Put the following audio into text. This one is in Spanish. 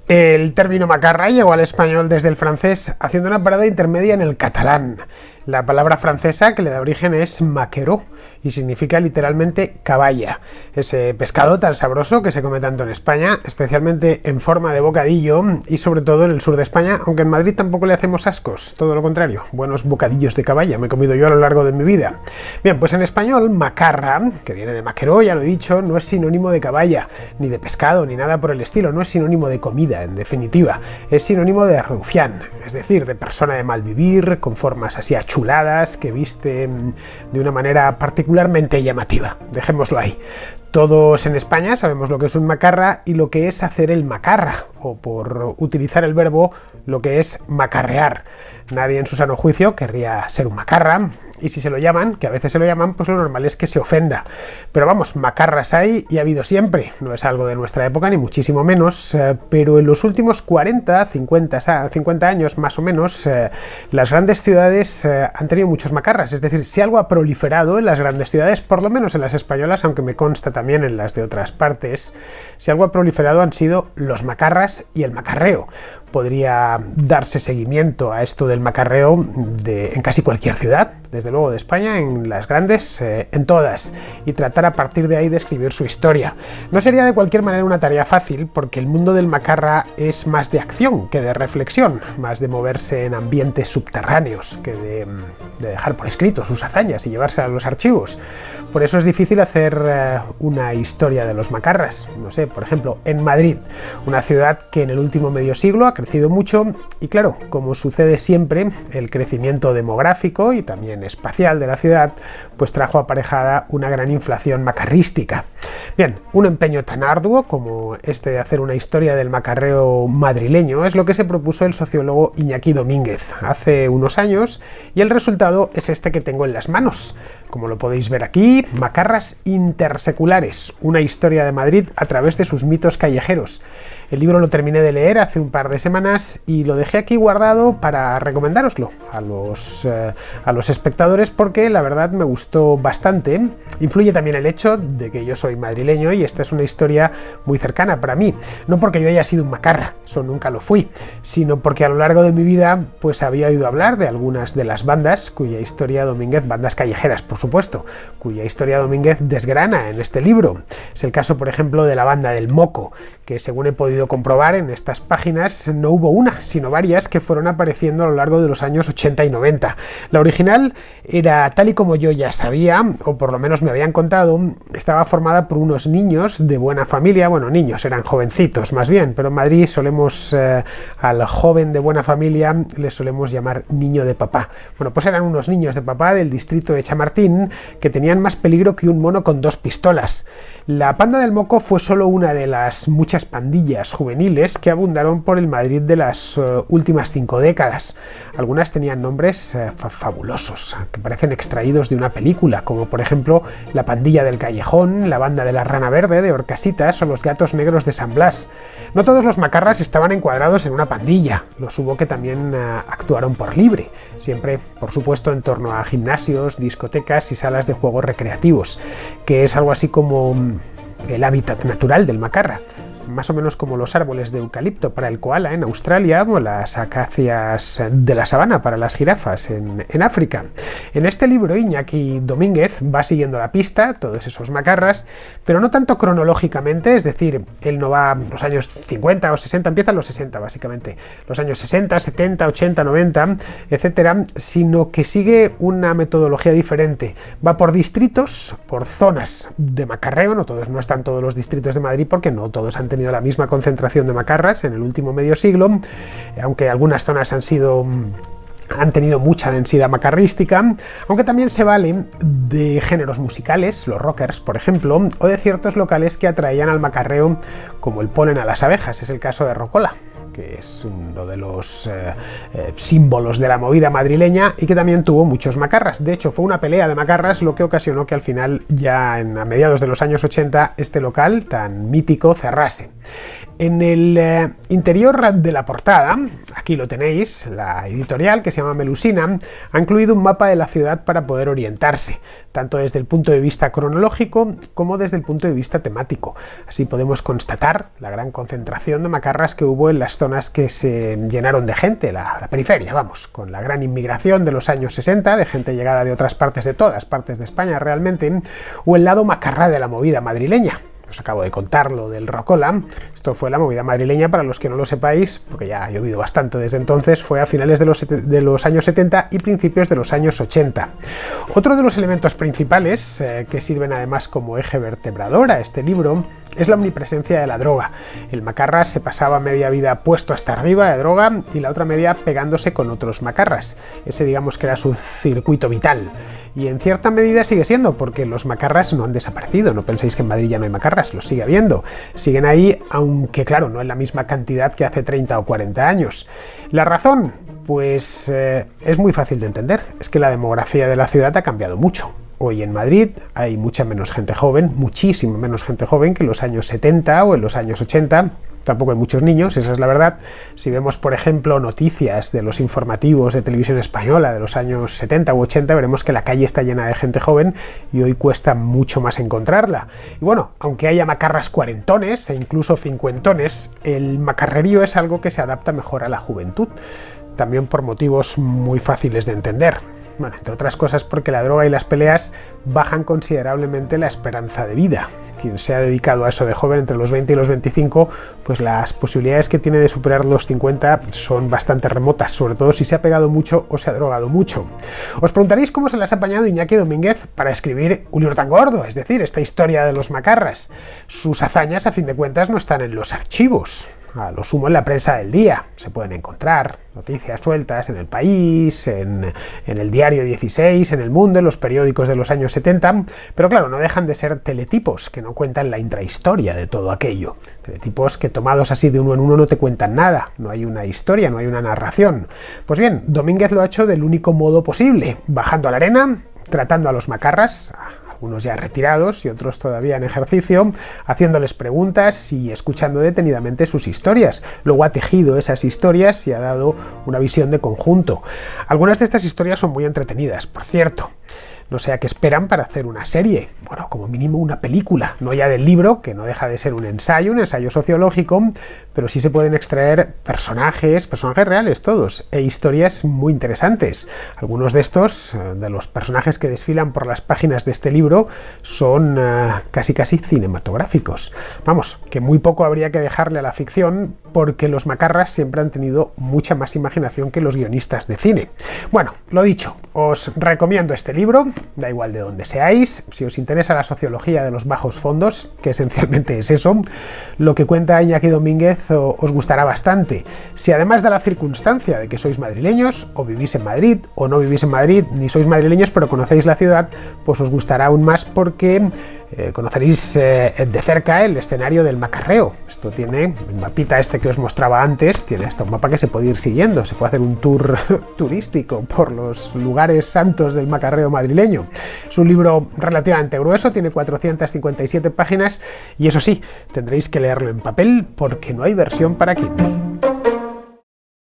El término macarra llegó al español desde el francés, haciendo una parada intermedia en el catalán. La palabra francesa que le da origen es maquereau y significa literalmente caballa, ese pescado tan sabroso que se come tanto en España, especialmente en forma de bocadillo y sobre todo en el sur de España, aunque en Madrid tampoco le hacemos ascos, todo lo contrario, buenos bocadillos de caballa me he comido yo a lo largo de mi vida. Bien, pues en español macarra, que viene de maquereau, ya lo he dicho, no es sinónimo de caballa, ni de pescado, ni nada por el estilo, no es sinónimo de comida, en definitiva, es sinónimo de rufián, es decir, de persona de mal vivir, con formas así achuladas, que viste de una manera particularmente llamativa, dejémoslo ahí. Todos en España sabemos lo que es un macarra y lo que es hacer el macarra, o por utilizar el verbo, lo que es macarrear. Nadie en su sano juicio querría ser un macarra, y si se lo llaman, que a veces se lo llaman, pues lo normal es que se ofenda. Pero vamos, macarras hay y ha habido siempre, no es algo de nuestra época ni muchísimo menos, pero en los últimos 40, 50 años más o menos, las grandes ciudades han tenido muchos macarras, es decir, si algo ha proliferado en las grandes ciudades, por lo menos en las españolas, aunque me consta también en las de otras partes, si algo ha proliferado han sido los macarras y el macarreo. Podría darse seguimiento a esto del macarreo en casi cualquier ciudad, desde luego de España, en las grandes, en todas, y tratar a partir de ahí de escribir su historia. No sería de cualquier manera una tarea fácil, porque el mundo del macarra es más de acción que de reflexión, más de moverse en ambientes subterráneos que de dejar por escrito sus hazañas y llevarse a los archivos. Por eso es difícil hacer una historia de los macarras. No sé, por ejemplo, en Madrid, una ciudad que en el último medio siglo ha crecido mucho y claro, como sucede siempre, el crecimiento demográfico y también espacial de la ciudad pues trajo aparejada una gran inflación macarrística. Bien, un empeño tan arduo como este de hacer una historia del macarreo madrileño es lo que se propuso el sociólogo Iñaki Domínguez hace unos años y el resultado es este que tengo en las manos. Como lo podéis ver aquí, Macarras interseculares, una historia de Madrid a través de sus mitos callejeros. El libro lo terminé de leer hace un par de semanas y lo dejé aquí guardado para recomendároslo a los espectadores porque la verdad me gustó bastante. Influye también el hecho de que yo soy madrileño y esta es una historia muy cercana para mí. No porque yo haya sido un macarra, eso nunca lo fui, sino porque a lo largo de mi vida pues había oído hablar de algunas de las bandas cuya historia Domínguez, bandas callejeras por supuesto, cuya historia Domínguez desgrana en este libro. Es el caso por ejemplo de la banda del Moco, que según he podido comprobar en estas páginas no hubo una, sino varias que fueron apareciendo a lo largo de los años 80 y 90. La original era, tal y como yo ya sabía, o por lo menos me habían contado, estaba formada por unos niños de buena familia, bueno, niños, eran jovencitos más bien, pero en Madrid solemos, al joven de buena familia, le solemos llamar niño de papá. Bueno, pues eran unos niños de papá del distrito de Chamartín que tenían más peligro que un mono con 2 pistolas. La Panda del Moco fue solo una de las muchas pandillas juveniles que abundaron por el Madrid de las últimas 5 décadas. Algunas tenían nombres fabulosos, que parecen extraídos de una película, como por ejemplo la Pandilla del Callejón, la Banda de la Rana Verde de Orcasitas o los Gatos Negros de San Blas. No todos los macarras estaban encuadrados en una pandilla, los hubo que también actuaron por libre, siempre por supuesto en torno a gimnasios, discotecas y salas de juegos recreativos, que es algo así como el hábitat natural del macarra. Más o menos como los árboles de eucalipto para el koala en Australia o las acacias de la sabana para las jirafas en África. En este libro Iñaki Domínguez va siguiendo la pista, todos esos macarras, pero no tanto cronológicamente, es decir, él no va a los años 50 o 60, empiezan los 60 básicamente, los años 60, 70, 80, 90, etcétera, sino que sigue una metodología diferente. Va por distritos, por zonas de macarreo, no están todos los distritos de Madrid porque no todos han tenido la misma concentración de macarras en el último medio siglo, aunque algunas zonas han tenido mucha densidad macarrística, aunque también se vale de géneros musicales, los rockers por ejemplo, o de ciertos locales que atraían al macarreo como el polen a las abejas, es el caso de Rocola, que es uno de los símbolos de la movida madrileña y que también tuvo muchos macarras. De hecho, fue una pelea de macarras lo que ocasionó que al final, ya a mediados de los años 80, este local tan mítico cerrase. En el interior de la portada, aquí lo tenéis, la editorial, que se llama Melusina, ha incluido un mapa de la ciudad para poder orientarse, tanto desde el punto de vista cronológico como desde el punto de vista temático. Así podemos constatar la gran concentración de macarras que hubo en las zonas que se llenaron de gente, la periferia, vamos, con la gran inmigración de los años 60, de gente llegada de otras partes, de todas partes de España realmente, o el lado macarrá de la movida madrileña. Os acabo de contar lo del Rocola. Esto fue la movida madrileña, para los que no lo sepáis, porque ya ha llovido bastante desde entonces, fue a finales de los años 70 y principios de los años 80. Otro de los elementos principales, que sirven además como eje vertebrador a este libro, es la omnipresencia de la droga. El macarras se pasaba media vida puesto hasta arriba de droga y la otra media pegándose con otros macarras. Ese, digamos, que era su circuito vital. Y en cierta medida sigue siendo, porque los macarras no han desaparecido. No penséis que en Madrid ya no hay macarras, los sigue habiendo. Siguen ahí, aunque claro, no en la misma cantidad que hace 30 o 40 años. La razón, pues es muy fácil de entender. Es que la demografía de la ciudad ha cambiado mucho. Hoy en Madrid hay mucha menos gente joven, muchísimo menos gente joven que en los años 70 o en los años 80. Tampoco hay muchos niños, esa es la verdad. Si vemos, por ejemplo, noticias de los informativos de televisión española de los años 70 u 80, veremos que la calle está llena de gente joven y hoy cuesta mucho más encontrarla. Y bueno, aunque haya macarras cuarentones e incluso cincuentones, el macarrerío es algo que se adapta mejor a la juventud, también por motivos muy fáciles de entender. Bueno, entre otras cosas porque la droga y las peleas bajan considerablemente la esperanza de vida. Quien se ha dedicado a eso de joven, entre los 20 y los 25, pues las posibilidades que tiene de superar los 50 son bastante remotas, sobre todo si se ha pegado mucho o se ha drogado mucho. Os preguntaréis cómo se las ha apañado Iñaki Domínguez para escribir un libro tan gordo, es decir, esta historia de los macarras. Sus hazañas, a fin de cuentas, no están en los archivos. A lo sumo en la prensa del día. Se pueden encontrar noticias sueltas en El País, en el Diario 16, en El Mundo, en los periódicos de los años 70, pero claro, no dejan de ser teletipos que no cuentan la intrahistoria de todo aquello. Teletipos que tomados así de uno en uno no te cuentan nada, no hay una historia, no hay una narración. Pues bien, Domínguez lo ha hecho del único modo posible, bajando a la arena, tratando a los macarras, algunos ya retirados y otros todavía en ejercicio, haciéndoles preguntas y escuchando detenidamente sus historias. Luego ha tejido esas historias y ha dado una visión de conjunto. Algunas de estas historias son muy entretenidas, por cierto. No sé a qué esperan para hacer una serie, bueno, como mínimo una película, no ya del libro, que no deja de ser un ensayo sociológico, pero sí se pueden extraer personajes reales todos, e historias muy interesantes. Algunos de estos, de los personajes que desfilan por las páginas de este libro, son casi cinematográficos. Vamos, que muy poco habría que dejarle a la ficción, porque los macarras siempre han tenido mucha más imaginación que los guionistas de cine. Bueno, lo dicho, os recomiendo este libro, da igual de dónde seáis. Si os interesa la sociología de los bajos fondos, que esencialmente es eso, lo que cuenta Iñaki Domínguez os gustará bastante. Si además de la circunstancia de que sois madrileños, o vivís en Madrid, o no vivís en Madrid, ni sois madrileños pero conocéis la ciudad, pues os gustará aún más porque conoceréis de cerca el escenario del macarreo. Esto tiene, el mapita este que os mostraba antes, tiene hasta un mapa que se puede ir siguiendo, se puede hacer un tour turístico por los lugares santos del macarreo madrileño. Es un libro relativamente grueso, tiene 457 páginas y eso sí, tendréis que leerlo en papel porque no hay versión para Kindle.